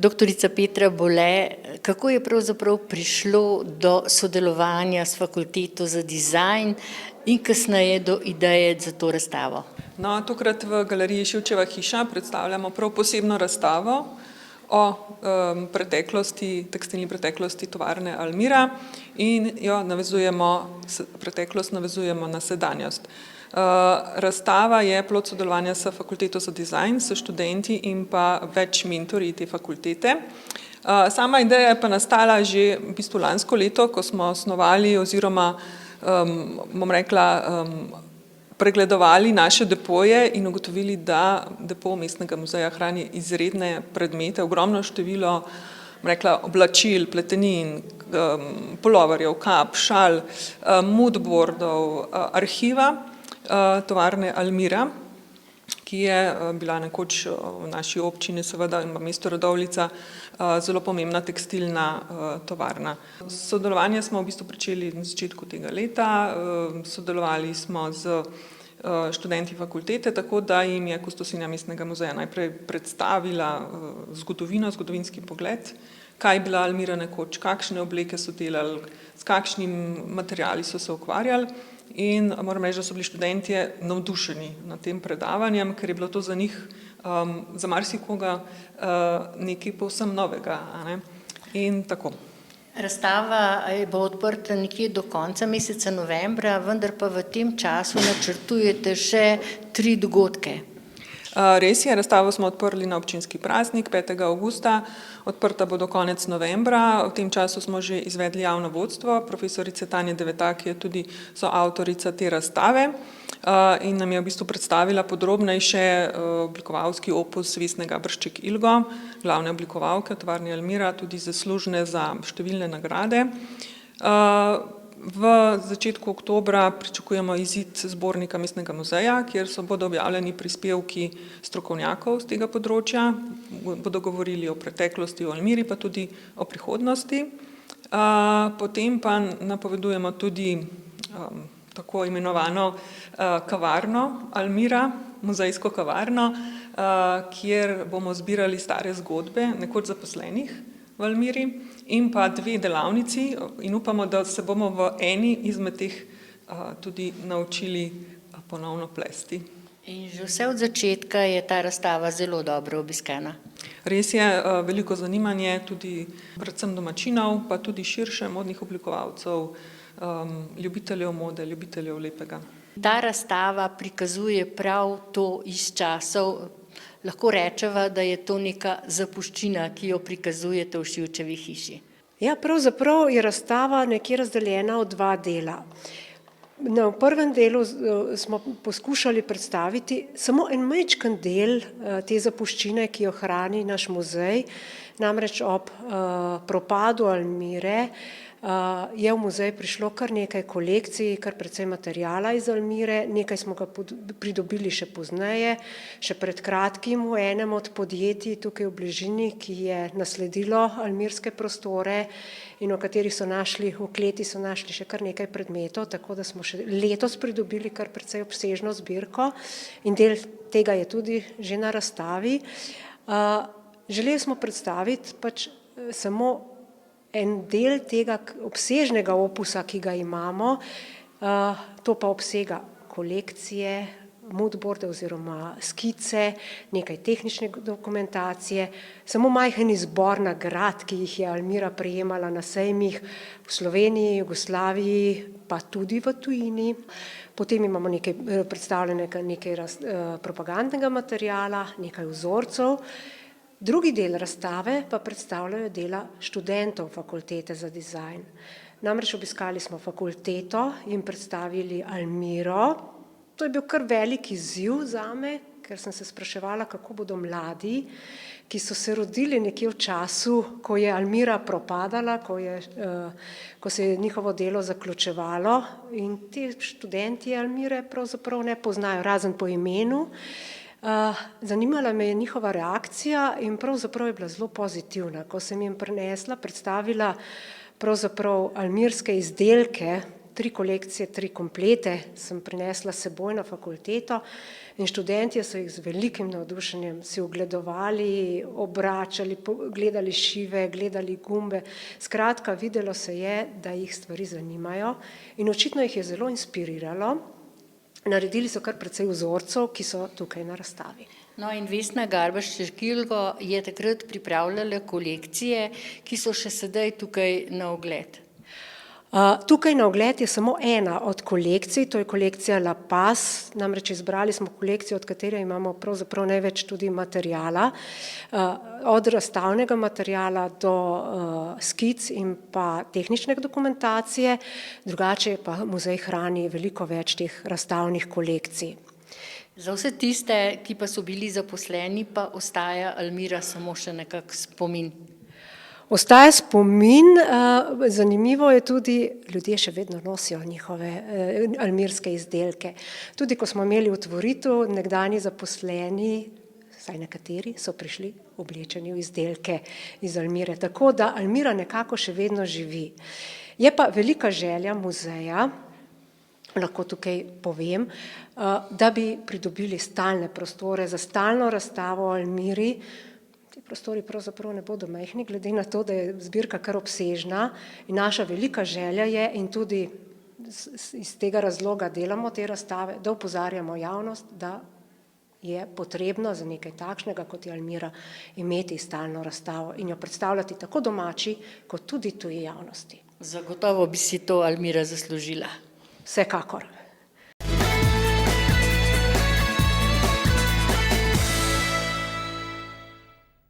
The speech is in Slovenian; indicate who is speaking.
Speaker 1: Doktorica Petra Bole, kako je pravzaprav prišlo do sodelovanja s Fakulteto za dizajn in kasneje do ideje za to razstavo?
Speaker 2: No, tokrat v galeriji Šivčeva hiša predstavljamo prav posebno razstavo o tekstilni preteklosti tovarne Almira in preteklost navezujemo na sedanjost. Razstava je plod sodelovanja s Fakulteto za dizajn, s študenti in pa več mentorji te fakultete. Sama ideja je pa nastala že v bistvu lansko leto, ko smo osnovali oziroma pregledovali naše depoje in ugotovili, da depo Mestnega muzeja hrani izredne predmete, ogromno število oblačil, pletenin, puloverjev, kap, šal, moodboardov, arhiva tovarne Almira, ki je bila nekoč v naši občini, seveda in v mestu Radovljica, zelo pomembna tekstilna tovarna. Sodelovanje smo v bistvu pričeli na začetku tega leta, sodelovali smo z študenti fakultete, tako da jim je kustosinja Mestnega muzeja najprej predstavila zgodovinski pogled, kaj je bila Almira nekoč, kakšne obleke so delali, s kakšnimi materiali so se ukvarjali. In moram reči, da so bili študentje navdušeni nad tem predavanjem, ker je bilo to za njih, za marsikoga, nekaj povsem novega. In tako.
Speaker 1: Razstava bo odprta nekje do konca meseca novembra, vendar pa v tem času načrtujete še 3 dogodke.
Speaker 2: Res je, razstavo smo odprli na občinski praznik 5. avgusta, odprta bo do konec novembra. V tem času smo že izvedli javno vodstvo, profesorice Tanje Devetak je tudi soavtorica te razstave in nam je v bistvu predstavila podrobnejše oblikovalski opus Vesne Gabršček Ilgo, glavne oblikovalke v tovarni Almira, tudi zaslužne za številne nagrade. V začetku oktobra pričakujemo izid zbornika Mestnega muzeja, kjer bodo objavljeni prispevki strokovnjakov z tega področja, bodo govorili o preteklosti v Almiri, pa tudi o prihodnosti. Potem pa napovedujemo tudi tako imenovano kavarno Almira, muzejsko kavarno, kjer bomo zbirali stare zgodbe nekoč zaposlenih v Almiri in pa 2 delavnici in upamo, da se bomo v eni izmed teh tudi naučili ponovno plesti.
Speaker 1: In že vse od začetka je ta razstava zelo dobro obiskana.
Speaker 2: Res je, veliko zanimanje tudi predvsem domačinov, pa tudi širše modnih oblikovalcev, ljubiteljev mode, ljubiteljev lepega.
Speaker 1: Ta razstava prikazuje prav to iz časov. Lahko rečeva, da je to neka zapuščina, ki jo prikazujete v Šivčevi hiši.
Speaker 3: Ja, pravzaprav je razstava nekje razdeljena v 2 dela. V prvem delu smo poskušali predstaviti samo en majčken del te zapuščine, ki jo hrani naš muzej. Namreč ob propadu Almire je v muzej prišlo kar nekaj kolekcij, kar precej materiala iz Almire, nekaj smo ga pridobili še pozneje, še pred kratkim v enem od podjetij tukaj v bližini, ki je nasledilo almirske prostore in v katerih v kleti so našli še kar nekaj predmetov, tako da smo še letos pridobili kar precej obsežno zbirko in del tega je tudi že na razstavi. Želeli smo predstaviti samo en del tega obsežnega opusa, ki ga imamo, to pa obsega kolekcije, moodboarde oziroma skice, nekaj tehnične dokumentacije, samo majhen izbor nagrad, ki jih je Almira prejemala na sejmih v Sloveniji, Jugoslaviji, pa tudi v tujini. Potem imamo predstavljenega nekaj propagandnega materiala, nekaj vzorcev. Drugi del razstave pa predstavljajo dela študentov Fakultete za dizajn. Namreč obiskali smo fakulteto in predstavili Almiro. To je bil kar velik izziv zame, ker sem se spraševala, kako bodo mladi, ki so se rodili nekje v času, ko je Almira propadala, ko se je njihovo delo zaključevalo in ti študenti Almire pravzaprav ne poznajo, razen po imenu. Zanimala me je njihova reakcija in pravzaprav je bila zelo pozitivna. Ko sem jim predstavila pravzaprav almirske izdelke, 3 kolekcije, 3 komplete sem prinesla s seboj na fakulteto in študentje so jih z velikim navdušenjem si ogledovali, obračali, gledali šive, gledali gumbe. Skratka, videlo se je, da jih stvari zanimajo in očitno jih je zelo inspiriralo. Naredili so kar precej vzorcev, ki so tukaj na razstavi.
Speaker 1: No in Vesna Garbaš-Čerkilgo je takrat pripravljala kolekcije, ki so še sedaj tukaj na ogled.
Speaker 3: Tukaj na ogled je samo ena od kolekcij, to je kolekcija La Paz, namreč izbrali smo kolekcijo, od katere imamo pravzaprav največ tudi materijala, od razstavnega materijala do skic in pa tehnične dokumentacije, drugače pa muzej hrani veliko več teh razstavnih kolekcij.
Speaker 1: Za vse tiste, ki pa so bili zaposleni, pa ostaja Almira samo še nekak spomin.
Speaker 3: Ostaja spomin, zanimivo je tudi, ljudje še vedno nosijo njihove almirske izdelke. Tudi ko smo imeli otvoritev, nekdanji zaposleni, vsaj nekateri, so prišli oblečeni v izdelke iz Almire. Tako da Almira nekako še vedno živi. Je pa velika želja muzeja, lahko tukaj povem, da bi pridobili stalne prostore za stalno razstavo o Almiri. Ti prostori pravzaprav ne bodo majhni, glede na to, da je zbirka kar obsežna in naša velika želja je in tudi iz tega razloga delamo te razstave, da opozarjamo javnost, da je potrebno za nekaj takšnega, kot je Almira, imeti stalno razstavo in jo predstavljati tako domači, kot tudi tuji javnosti.
Speaker 1: Zagotovo bi si to Almira zaslužila.
Speaker 3: Vsekakor.